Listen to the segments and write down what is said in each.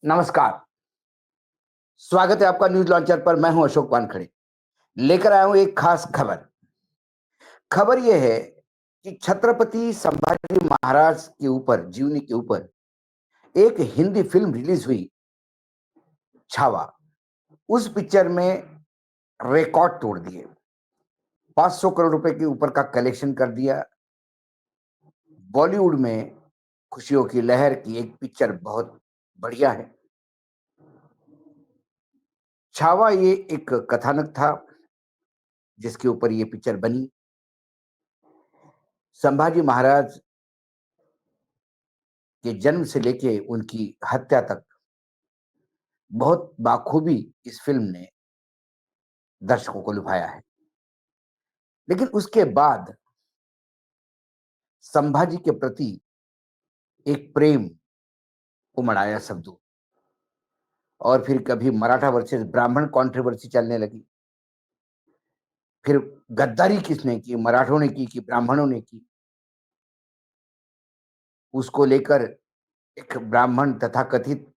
नमस्कार। स्वागत है आपका न्यूज लॉन्चर पर। मैं हूं अशोक वानखड़े। लेकर आया हूं एक खास खबर। खबर यह है कि छत्रपति संभाजी महाराज के ऊपर, जीवनी के ऊपर एक हिंदी फिल्म रिलीज हुई, छावा। उस पिक्चर में रिकॉर्ड तोड़ दिए। 500 करोड़ रुपए के ऊपर का कलेक्शन कर दिया। बॉलीवुड में खुशियों की लहर की एक पिक्चर बहुत बढ़िया है। छावा ये एक कथानक था जिसके ऊपर ये पिक्चर बनी। संभाजी महाराज के जन्म से लेके उनकी हत्या तक बहुत बाखूबी इस फिल्म ने दर्शकों को लुभाया है। लेकिन उसके बाद संभाजी के प्रति एक प्रेम उमड़ आया शब्दों, और फिर कभी मराठा वर्सेस ब्राह्मण कंट्रोवर्सी चलने लगी। फिर गद्दारी किसने की, मराठों ने की कि ब्राह्मणों ने की, उसको लेकर एक ब्राह्मण तथा कथित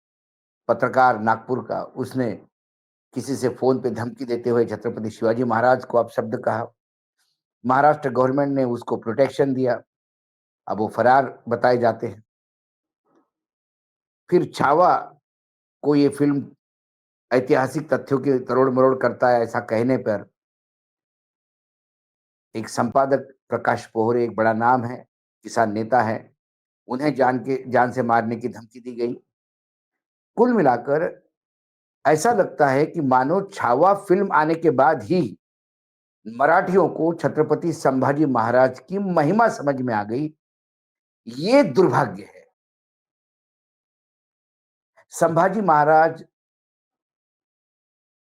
पत्रकार नागपुर का, उसने किसी से फोन पे धमकी देते हुए छत्रपति शिवाजी महाराज को अपशब्द कहा। महाराष्ट्र गवर्नमेंट ने उसको प्रोटेक्शन दिया। अब वो फरार बताए जाते हैं। फिर छावा को ये फिल्म ऐतिहासिक तथ्यों की तरोड़ मरोड़ करता है, ऐसा कहने पर एक संपादक प्रकाश पोहरे, एक बड़ा नाम है, किसान नेता है, उन्हें जान से मारने की धमकी दी गई। कुल मिलाकर ऐसा लगता है कि मानो छावा फिल्म आने के बाद ही मराठियों को छत्रपति संभाजी महाराज की महिमा समझ में आ गई। ये दुर्भाग्य है। संभाजी महाराज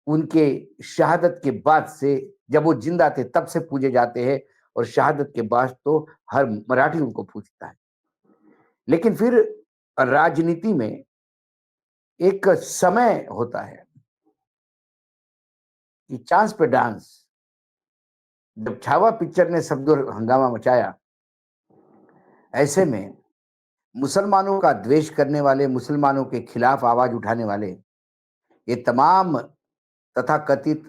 उनके शहादत के बाद से, जब वो जिंदा थे तब से पूजे जाते हैं, और शहादत के बाद तो हर मराठी उनको पूजता है। लेकिन फिर राजनीति में एक समय होता है कि चांस पे डांस। जब छावा पिक्चर ने शब्दों हंगामा मचाया, ऐसे में मुसलमानों का द्वेष करने वाले, मुसलमानों के खिलाफ आवाज उठाने वाले ये तमाम तथाकथित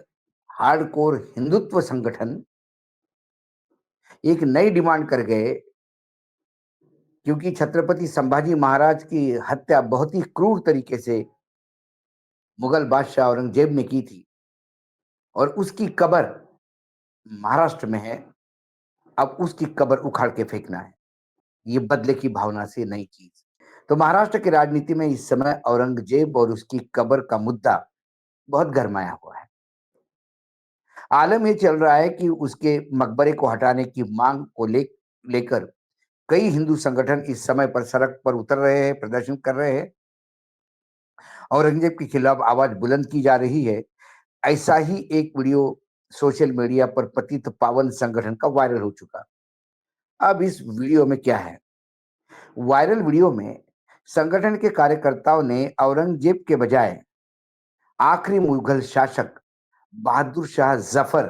हार्डकोर हिंदुत्व संगठन एक नई डिमांड कर गए। क्योंकि छत्रपति संभाजी महाराज की हत्या बहुत ही क्रूर तरीके से मुगल बादशाह औरंगजेब ने की थी, और उसकी कब्र महाराष्ट्र में है। अब उसकी कब्र उखाड़ के फेंकना है, ये बदले की भावना से नई चीज। तो महाराष्ट्र की राजनीति में इस समय औरंगजेब और उसकी कब्र का मुद्दा बहुत गरमाया हुआ है। आलम ये चल रहा है कि उसके मकबरे को हटाने की मांग को लेकर कई हिंदू संगठन इस समय पर सड़क पर उतर रहे हैं, प्रदर्शन कर रहे हैं, औरंगजेब के खिलाफ आवाज बुलंद की जा रही है। ऐसा ही एक वीडियो सोशल मीडिया पर पतित पावन संगठन का वायरल हो चुका। अब इस वीडियो में क्या है? वायरल वीडियो में संगठन के कार्यकर्ताओं ने औरंगजेब के बजाय आखिरी मुगल शासक बहादुर शाह जफर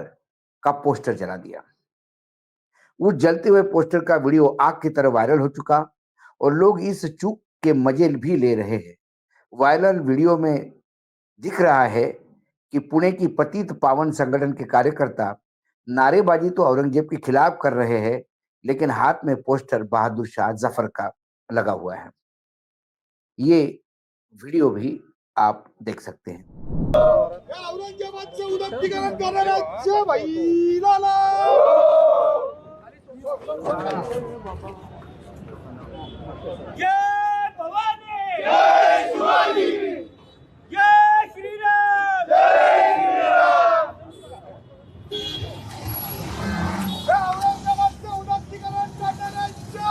का पोस्टर जला दिया। उस जलते हुए पोस्टर का वीडियो आग की तरह वायरल हो चुका, और लोग इस चूक के मजे भी ले रहे हैं। वायरल वीडियो में दिख रहा है कि पुणे की पतित पावन संगठन के कार्यकर्ता नारेबाजी तो औरंगजेब के खिलाफ कर रहे हैं, लेकिन हाथ में पोस्टर बहादुर शाह जफर का लगा हुआ है। ये वीडियो भी आप देख सकते हैं। औरंगाबादचं उदात्तीकरण करणाऱ्या बैलाला जय भवानी, जय शिवाजी, जय श्रीराम, जय श्रीराम। औरंगाबादचं उदात्तीकरण करणाऱ्या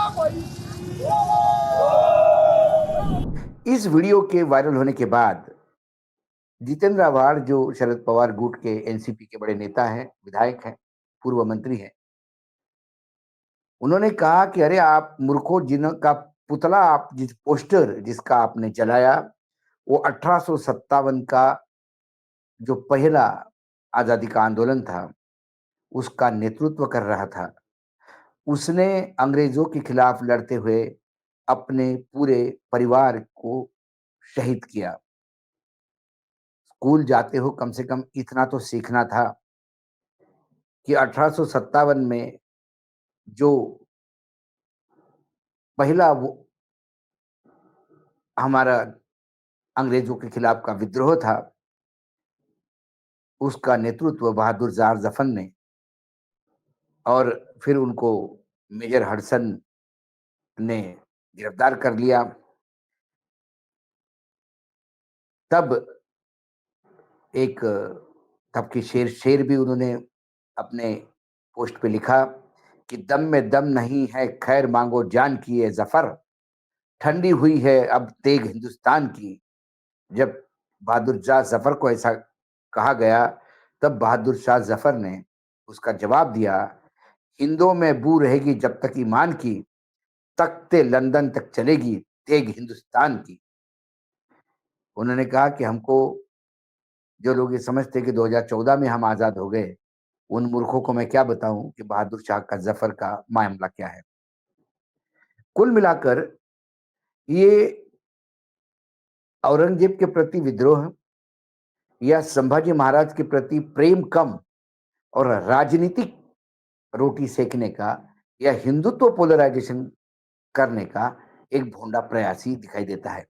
बैलाला। इस वीडियो के वायरल होने के बाद जितेंद्र आव्हाड, जो शरद पवार गुट के एनसीपी के बड़े नेता हैं, विधायक हैं, पूर्व मंत्री हैं, उन्होंने कहा कि अरे आप मूर्खों, जिनका पुतला, आप जिस पोस्टर जिसका आपने जलाया, वो 1857 का जो पहला आजादी का आंदोलन था उसका नेतृत्व कर रहा था। उसने अंग्रेजों के खिलाफ लड़ते हुए अपने पूरे परिवार को शहीद किया। स्कूल जाते हो कम से कम इतना तो सीखना था कि 1857 में जो पहला वो हमारा अंग्रेजों के खिलाफ का विद्रोह था, उसका नेतृत्व बहादुर ज़ार ज़फ़र ने, और फिर उनको मेजर हडसन ने गिरफ्तार कर लिया। तब एक तब की शेर भी उन्होंने अपने पोस्ट पे लिखा कि दम में दम नहीं है, खैर मांगो जान की ये ज़फ़र, ठंडी हुई है अब तेग हिंदुस्तान की। जब बहादुर शाह ज़फ़र को ऐसा कहा गया, तब बहादुर शाह ज़फ़र ने उसका जवाब दिया, हिंदों में बू रहेगी जब तक ईमान की, तख्ते लंदन तक चलेगी तेग हिंदुस्तान की। उन्होंने कहा कि हमको, जो लोग ये समझते हैं कि 2014 में हम आज़ाद हो गए, उन मूर्खों को मैं क्या बताऊं कि बहादुर शाह का ज़फ़र का मामला क्या है। कुल मिलाकर ये औरंगजेब के प्रति विद्रोह या संभाजी महाराज के प्रति प्रेम कम और राजनीतिक रोटी सेकने का या हिंदुत्व पोलराइजेशन करने का एक भोंडा प्रयास ही दिखाई देता है।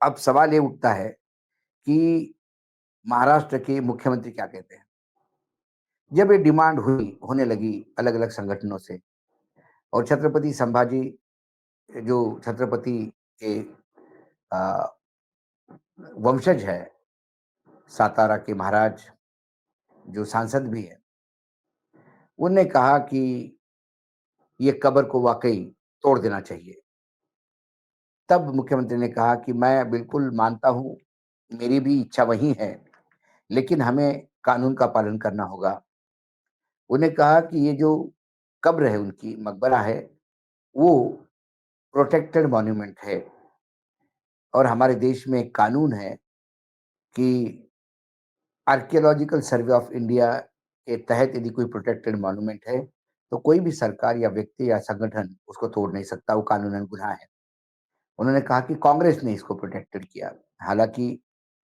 अब सवाल ये उठता है कि महाराष्ट्र के मुख्यमंत्री क्या कहते हैं? जब ये डिमांड हुई होने लगी अलग-अलग संगठनों से, और छत्रपति संभाजी, जो छत्रपति के अ, वंशज है, सातारा के महाराज जो सांसद भी हैं, उनने कहा कि ये कब्र को वाक़ई तोड़ देना चाहिए। तब मुख्यमंत्री ने कहा कि मैं बिल्कुल मानता हूँ, मेरी भी इच्छा वही है, लेकिन हमें कानून का पालन करना होगा। उन्हें कहा कि ये जो कब्र है उनकी, मकबरा है, वो प्रोटेक्टेड मॉन्यूमेंट है, और हमारे देश में एक कानून है कि आर्कियोलॉजिकल सर्वे ऑफ इंडिया के तहत यदि कोई प्रोटेक्टेड मॉन्यूमेंट है, तो कोई भी सरकार या व्यक्ति या संगठन उसको तोड़ नहीं सकता, वो कानूनन गुनाह है। उन्होंने कहा कि कांग्रेस ने इसको प्रोटेक्टेड किया। हालाँकि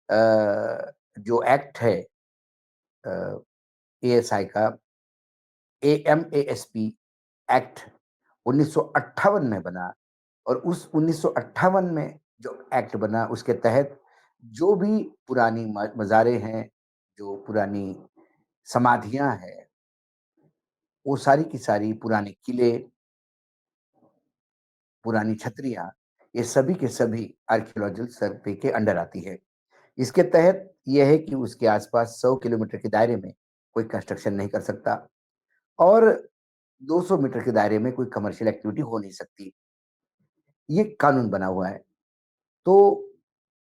अ, जो एक्ट है एएसआई का, एएमएएसपी एक्ट 1958 में बना, और उस 1958 में जो एक्ट बना उसके तहत जो भी पुरानी मज़ारें हैं, जो पुरानी समाधियाँ हैं, वो सारी की सारी पुराने किले, पुरानी छतरियाँ, ये सभी के सभी आर्कियोलॉजिकल सर्वे के अंडर आती है। इसके तहत ये है कि उसके आस-पास 100 किलोमीटर के दायरे में कोई कंस्ट्रक्शन नहीं कर सकता, और 200 मीटर के दायरे में कोई कमर्शियल एक्टिविटी हो नहीं सकती। ये कानून बना हुआ है। तो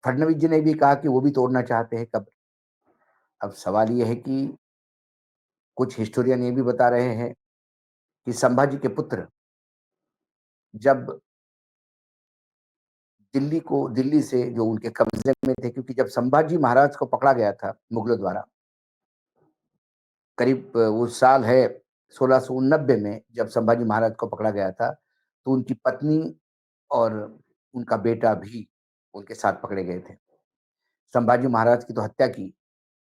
फडणवीस जी ने भी कहा कि वो भी तोड़ना चाहते हैं कब्र। अब सवाल ये है कि कुछ हिस्टोरियन ये भी बता रहे हैं कि संभाजी के पुत्र जब दिल्ली से जो उनके कब्जे में थे, क्योंकि जब संभाजी महाराज को पकड़ा गया था मुगलों द्वारा, करीब वो साल है 1689 में, जब संभाजी महाराज को पकड़ा गया था, तो उनकी पत्नी और उनका बेटा भी उनके साथ पकड़े गए थे। संभाजी महाराज की तो हत्या की,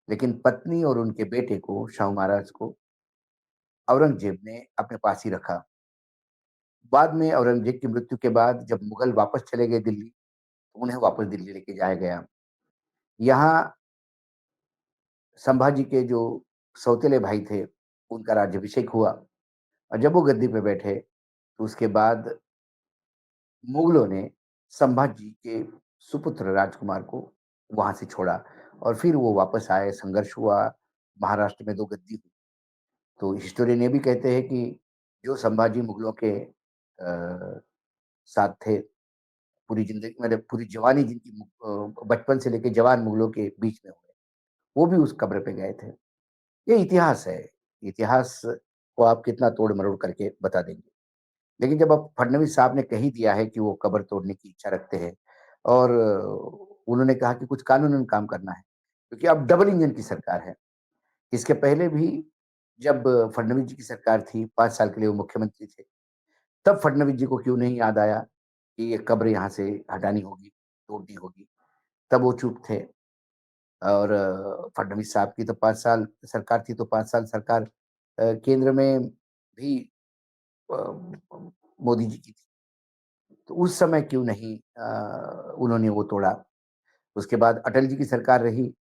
लेकिन पत्नी और उनके बेटे को, शाहू महाराज को, औरंगजेब ने अपने पास ही रखा। बाद में औरंगजेब की मृत्यु के बाद जब मुगल वापस चले गए दिल्ली, तो उन्हें वापस दिल्ली लेके जाया गया। यहाँ संभाजी के जो सौतेले भाई थे, उनका राज्याभिषेक हुआ, और जब वो गद्दी पे बैठे, तो उसके बाद मुगलों ने संभाजी के सुपुत्र राजकुमार को वहाँ से छोड़ा, और फिर वो वापस आए, संघर्ष हुआ, महाराष्ट्र में 2 गद्दी हुई। तो हिस्टोरियन ये भी कहते हैं कि जो संभाजी मुगलों के साथ थे, पूरी ज़िंदगी, मतलब पूरी जवानी जिनकी बचपन से लेके जवान मुगलों के बीच में हुए, वो भी उस कब्र पे गए थे। ये इतिहास है। इतिहास को आप कितना तोड़-मरोड़ करके बता देंगे। लेकिन जब अब फडणवीस साहब ने कह ही दिया है कि वो कब्र तोड़ने की इच्छा रखते हैं, और उन्होंने कहा कि कुछ कानूनन काम करना है, क्योंकि अब डबल इंजन की सरकार है। इसके पहले भी जब फडणवीस जी की सरकार थी, 5 साल के लिए वो मुख्यमंत्री थे, तब फडणवीस जी को क्यों नहीं याद आया कि ये कब्र यहाँ से हटानी होगी, तोड़नी होगी। तब वो चुप थे और फडणवीस साहब की तो 5 साल सरकार थी, तो 5 साल सरकार केंद्र में भी मोदी जी की थी। तो उस समय क्यों नहीं उन्होंने वो तोड़ा? उसके बाद अटल जी की सरकार रही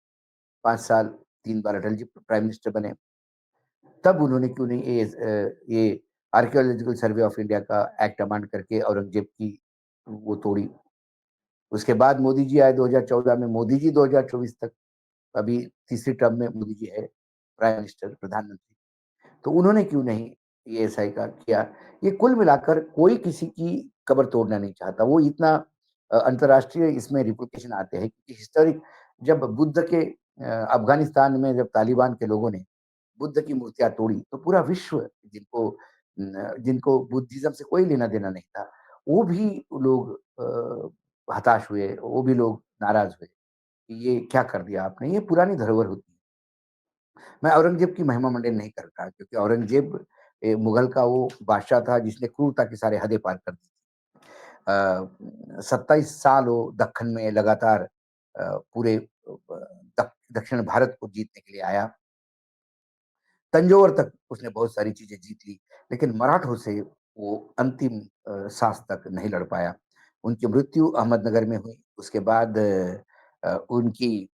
5 साल, 3 बार अटल जी प्राइम मिनिस्टर बने। तब उन्होंने क्यों नहीं ये आर्कियोलॉजिकल सर्वे ऑफ इंडिया का एक्ट अमेंड करके औरंगज़ेब की वो तोड़ी। उसके बाद मोदी जी आए 2014 में, मोदी जी 2024 तक, अभी तीसरी टर्म में मोदी जी है प्राइम मिनिस्टर, प्रधानमंत्री। तो उन्होंने क्यों नहीं ये ऐसा का किया? ये कुल मिलाकर कोई किसी की कब्र तोड़ना नहीं चाहता। वो इतना अंतर्राष्ट्रीय इसमें रिपुटेशन आते हैं क्योंकि हिस्टोरिक जब बुद्ध के अफ़गानिस्तान में जब तालिबान के लोगों ने बुद्ध की मूर्तियाँ तोड़ी, तो पूरा विश्व जिनको बुद्धिज़्म से कोई लेना-देना नहीं था, वो भी लोग हताश हुए, वो भी लोग नाराज़ हुए कि ये क्या कर दिया आपने? ये पुरानी धरोहर होती है। मैं औरंगज़ेब की महिमा मंडन नहीं कर रहा क्योंकि औरंगज़ेब मुगल का वो बादशाह था जिसने क्रूरता की सारे हदें पार कर दी। 27 साल वो दक्खन में लगातार पूरे दक्षिण भारत को जीतने के लिए आया। तंजौर तक उसने बहुत सारी चीज़ें जीत ली, लेकिन मराठों से वो अंतिम साँस तक नहीं लड़ पाया। उनकी मृत्यु अहमदनगर में हुई, उसके बाद उनकी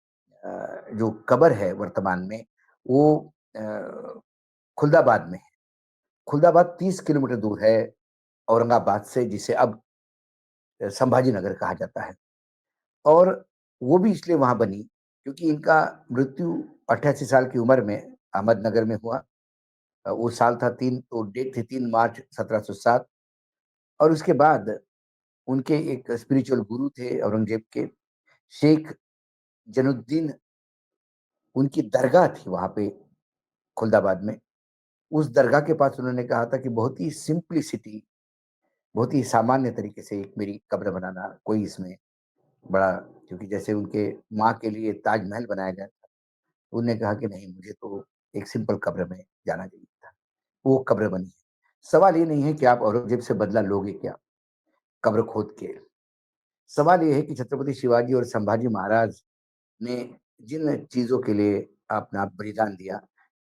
जो कब्र है वर्तमान में, वो खुलदाबाद में है। खुलदाबाद 30 किलोमीटर दूर है औरंगाबाद से, जिसे अब संभाजी नगर कहा जाता है। और वो भी इसलिए वहाँ बनी क्योंकि इनका मृत्यु 88 साल की उम्र में अहमदनगर में हुआ। वो साल था 3 तो डेट थी 3 मार्च 1707 और उसके बाद उनके एक स्पिरिचुअल गुरु थे औरंगज़ेब के, शेख जैनुद्दीन, उनकी दरगाह थी वहाँ पे खुलदाबाद में। उस दरगाह के पास उन्होंने कहा था कि बहुत ही सिम्प्लिसिटी, बहुत ही सामान्य तरीके से एक मेरी कब्र बनाना, कोई इसमें बड़ा, क्योंकि जैसे उनके माँ के लिए ताजमहल बनाया गया था, उन्होंने कहा कि नहीं, मुझे तो एक सिंपल कब्र में जाना चाहिए था। वो कब्र बनी है। सवाल ये नहीं है कि आप औरंगज़ेब से बदला लोगे क्या, कब्र खोद के। सवाल ये है कि छत्रपति शिवाजी और संभाजी महाराज ने जिन चीज़ों के लिए अपना बलिदान दिया,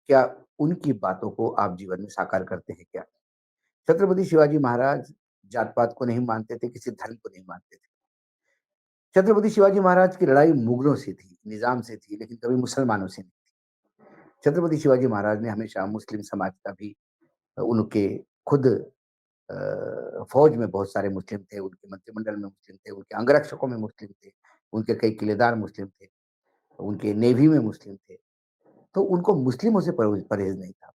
क्या उनकी बातों को आप जीवन में साकार करते हैं क्या? छत्रपति शिवाजी महाराज जात-पात को नहीं मानते थे, किसी धर्म को नहीं मानते थे। छत्रपति शिवाजी महाराज की लड़ाई मुगलों से थी, निज़ाम से थी, लेकिन कभी मुसलमानों से नहीं। छत्रपति शिवाजी महाराज ने हमेशा मुस्लिम समाज का भी उनके खुद फ़ौज में बहुत सारे मुस्लिम थे, उनके मंत्रिमंडल में मुस्लिम थे, उनके अंगरक्षकों में मुस्लिम थे, उनके कई किलेदार मुस्लिम थे, उनके नेवी में मुस्लिम थे। तो उनको मुस्लिमों से परहेज़ नहीं था।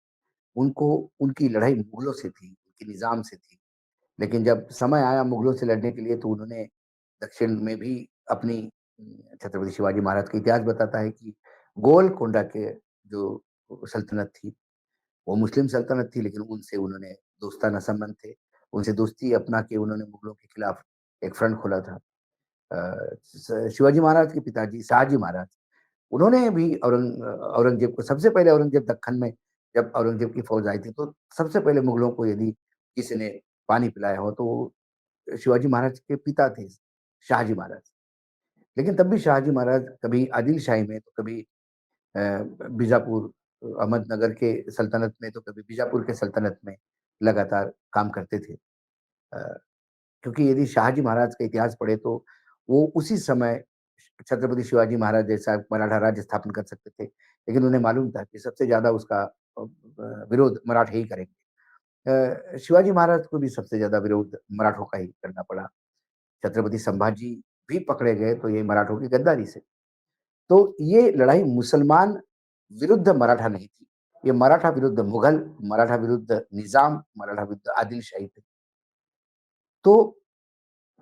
उनको उनकी लड़ाई मुगलों से थी, उनके निज़ाम से थी। लेकिन जब समय आया मुगलों से लड़ने के लिए तो उन्होंने दक्षिण में भी अपनी छत्रपति शिवाजी महाराज का इतिहास बताता है कि गोलकोंडा के जो सल्तनत थी, वो मुस्लिम सल्तनत थी, लेकिन उनसे उन्होंने दोस्ताना संबंध थे। उनसे दोस्ती अपना के उन्होंने मुगलों के खिलाफ एक फ्रंट खोला था। शिवाजी महाराज के पिताजी शहाजी महाराज, उन्होंने भी औरंगज़ेब को सबसे पहले, औरंगज़ेब दक्खन में जब औरंगज़ेब की फ़ौज आई थी, तो सबसे पहले मुगलों को यदि किसी ने पानी पिलाया हो, तो वो शिवाजी महाराज के पिता थे, शाहजी महाराज। लेकिन तब भी शाहजी महाराज कभी आदिल शाही में, तो कभी बीजापुर, अहमदनगर के सल्तनत में, तो कभी बीजापुर के सल्तनत में लगातार काम करते थे। अ, क्योंकि यदि शाहजी महाराज का इतिहास पढ़े तो वो उसी समय छत्रपति शिवाजी महाराज जैसा मराठा राज्य स्थापन कर सकते थे। लेकिन उन्हें मालूम था कि सबसे ज़्यादा उसका विरोध मराठे ही करेंगे। शिवाजी महाराज को भी सबसे ज़्यादा विरोध मराठों का ही करना पड़ा। छत्रपति संभाजी भी पकड़े गए तो ये मराठों की गद्दारी से। तो ये लड़ाई मुसलमान विरुद्ध मराठा नहीं थी। ये मराठा विरुद्ध मुगल, मराठा विरुद्ध निज़ाम, मराठा विरुद्ध आदिलशाही थे। तो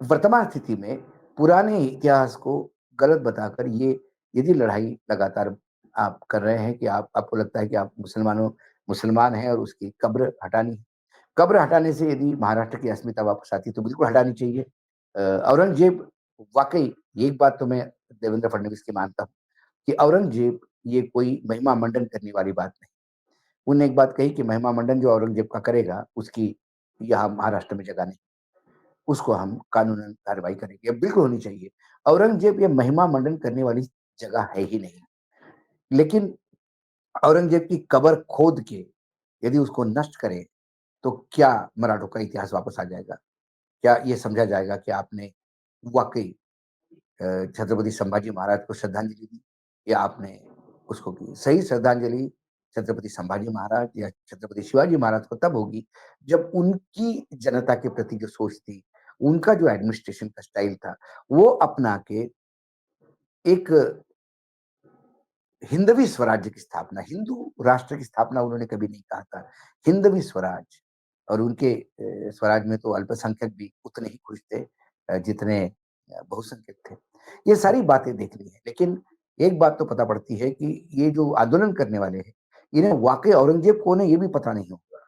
वर्तमान स्थिति में पुराने इतिहास को गलत बताकर ये यदि लड़ाई लगातार आप कर रहे हैं कि आपको लगता है कि आप मुसलमान हैं और उसकी कब्र हटानी है। कब्र हटाने से यदि महाराष्ट्र की अस्मिता वापस आती है तो बिल्कुल हटानी चाहिए। औरंगज़ेब वाक़ई, एक बात तो मैं देवेंद्र फडणवीस की मानता हूँ कि औरंगज़ेब ये कोई महिमा मंडन करने वाली बात नहीं। उन्होंने एक बात कही कि महिमा मंडन जो औरंगज़ेब का करेगा उसकी यहाँ महाराष्ट्र में जगह नहीं। उसको हम कानूनन कार्रवाई करेंगे। बिल्कुल होनी चाहिए। औरंगज़ेब ये महिमा मंडन करने वाली जगह है ही नहीं। लेकिन औरंगज़ेब की कब्र खोद के यदि उसको नष्ट करें, तो क्या मराठों का इतिहास वापस आ जाएगा? क्या ये समझा जाएगा कि आपने वाक़ई छत्रपति संभाजी महाराज को श्रद्धांजलि दी या आपने उसको की? सही श्रद्धांजलि छत्रपति संभाजी महाराज या छत्रपति शिवाजी महाराज को तब होगी, जब उनकी जनता के प्रति जो सोच थी, उनका जो एडमिनिस्ट्रेशन का स्टाइल था, वो अपना के एक हिंदवी स्वराज्य की स्थापना, हिंदू राष्ट्र की स्थापना उन्होंने कभी नहीं कहा था। हिंदवी स्वराज और उनके स्वराज में तो अल्पसंख्यक भी उतने ही खुश थे जितने बहुसंख्यक थे। ये सारी बातें देख ली हैं, लेकिन एक बात तो पता पड़ती है कि ये जो आंदोलन करने वाले हैं, इन्हें वाक़ई औरंगज़ेब कौन है ये भी पता नहीं होगा।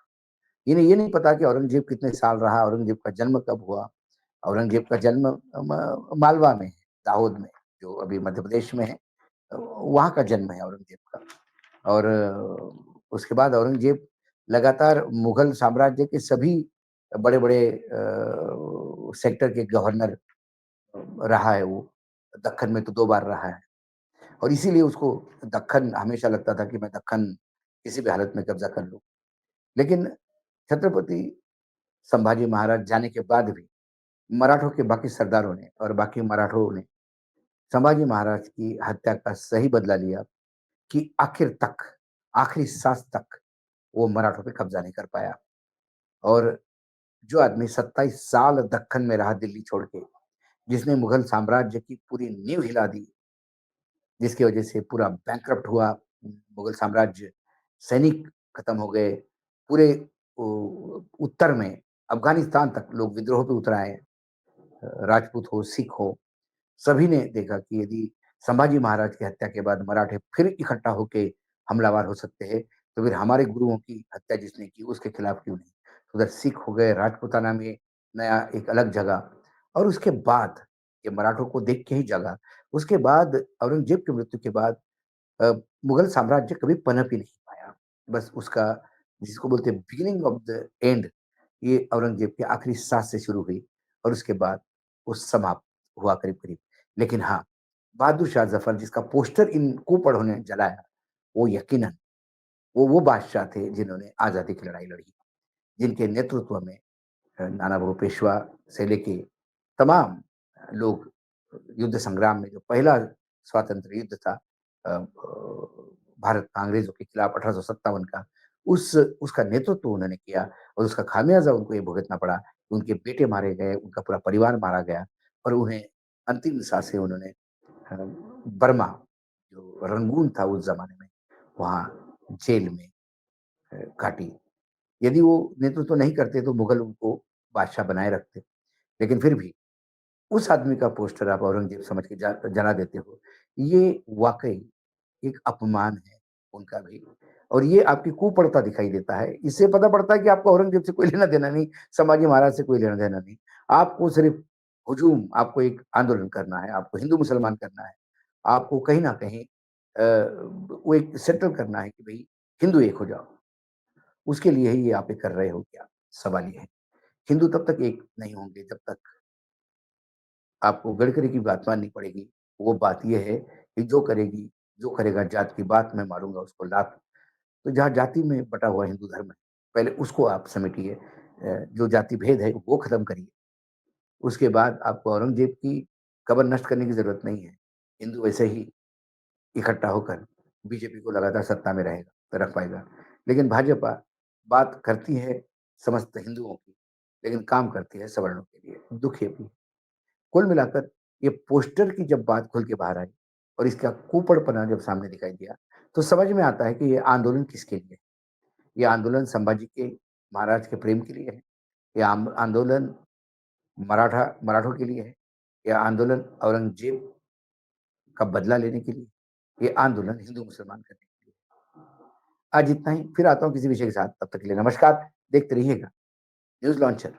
इन्हें ये नहीं पता कि औरंगज़ेब कितने साल रहा, औरंगज़ेब का जन्म कब हुआ। औरंगज़ेब का जन्म मालवा में है, दाऊद में, जो अभी मध्य प्रदेश में है। वहाँ का जन्म है औरंगज़ेब का। और उसके बाद औरंगज़ेब लगातार मुगल साम्राज्य के सभी बड़े-बड़े सेक्टर के गवर्नर रहा है वो। दक्खन में तो 2 बार रहा है और इसीलिए उसको दक्खन हमेशा लगता था कि मैं दक्खन किसी भी हालत में कब्ज़ा कर लूँ। लेकिन छत्रपति संभाजी महाराज जाने के बाद भी मराठों के बाकी सरदारों ने और बाकी मराठों ने संभाजी महाराज की हत्या का सही बदला लिया कि आखिर तक, आखिरी साँस तक वो मराठों पे कब्ज़ा नहीं कर पाया। और जो आदमी 27 साल दक्खन में रहा दिल्ली छोड़ के, जिसने मुगल साम्राज्य की पूरी नींव हिला दी, जिसकी वजह से पूरा बैंकरप्ट हुआ मुगल साम्राज्य, सैनिक खत्म हो गए, पूरे उत्तर में अफ़गानिस्तान तक लोग विद्रोह पे उतर आए। राजपूत हो, सिख हो, सभी ने देखा कि यदि संभाजी महाराज की हत्या के बाद मराठे फिर इकट्ठा होके हमलावर हो सकते हैं, तो फिर हमारे गुरुओं की हत्या जिसने की उसके खिलाफ क्यों नहीं? उधर सिख हो गए, राजपूताना में नया एक अलग जगह और उसके बाद ये मराठों को देख के ही जगा। उसके बाद औरंगज़ेब की मृत्यु के बाद अ, मुगल साम्राज्य कभी पनप ही नहीं पाया। बस उसका जिसको बोलते हैं बिगिनिंग ऑफ द एंड ये औरंगज़ेब की आखिरी साँस से शुरू हुई और उसके बाद वो समाप्त हुआ करीब-करीब। लेकिन हाँ, बहादुर शाह ज़फ़र जिसका पोस्टर इन कुपड़ों ने जलाया, वो यकीनन वो बादशाह थे जिन्होंने आज़ादी की लड़ाई लड़ी, जिनके नेतृत्व में नानाभाऊ पेशवा से लेके तमाम लोग युद्ध संग्राम में जो पहला स्वातंत्र्य युद्ध था भारत का अंग्रेज़ों के खिलाफ 1857 का, उसका नेतृत्व उन्होंने किया और उसका खामियाज़ा उनको ये भुगतना पड़ा। उनके बेटे मारे गए, उनका पूरा परिवार मारा गया और उन्हें अंतिम साँसें उन्होंने अ, बर्मा जो रंगून था उस ज़माने में, वहाँ जेल में काटी। यदि वो नेतृत्व नहीं करते तो मुगल उनको बादशाह बनाए रखते। लेकिन फिर भी उस आदमी का पोस्टर आप औरंगज़ेब समझ के जला देते हो। ये वाक़ई एक अपमान है उनका भी और ये आपकी कुप्रथा दिखाई देता है। इससे पता पड़ता है कि आपको औरंगज़ेब से कोई लेना-देना नहीं, संभाजी महाराज से कोई लेना-देना नहीं। आपको सिर्फ़ हुजूम, आपको एक आंदोलन करना है, आपको हिंदू-मुसलमान करना है। आपको कहीं न कहीं वो एक सेटल करना है कि भई हिंदू एक हो जाओ। उसके लिए ही ये आप ये कर रहे हो क्या? सवाल ये है। हिंदू तब तक एक नहीं होंगे जब तक आपको गडकरी की बात माननी पड़ेगी। वो बात ये है कि जो करेगा जात की बात मैं मारूँगा उसको लात। तो जहाँ जाति में बँटा हुआ हिंदू धर्म है, पहले उसको आप समेटिए। जो जाति भेद है वो ख़त्म करिए। उसके बाद आपको औरंगज़ेब की कब्र नष्ट करने की ज़रूरत नहीं है। हिंदू वैसे ही इकट्ठा होकर बीजेपी को लगातार सत्ता में रहेगा रख पाएगा। लेकिन भाजपा बात करती है समस्त हिंदुओं की, लेकिन काम करती है सवर्णों के लिए। दुःख ये भी है। कुल मिलाकर ये पोस्टर की जब बात खुल के बाहर आई और इसका कुपड़पना जब सामने दिखाई दिया, तो समझ में आता है कि ये आंदोलन किसके लिए है। ये आंदोलन संभाजी के महाराज के प्रेम के लिए है, ये आंदोलन मराठों के लिए है, या आंदोलन औरंगजेब का बदला लेने के लिए, ये आंदोलन हिंदू मुसलमान करने के लिए। आज इतना ही, फिर आता हूँ किसी विषय के साथ, तब तक के लिए नमस्कार। देखते रहिएगा न्यूज़ लॉन्चर।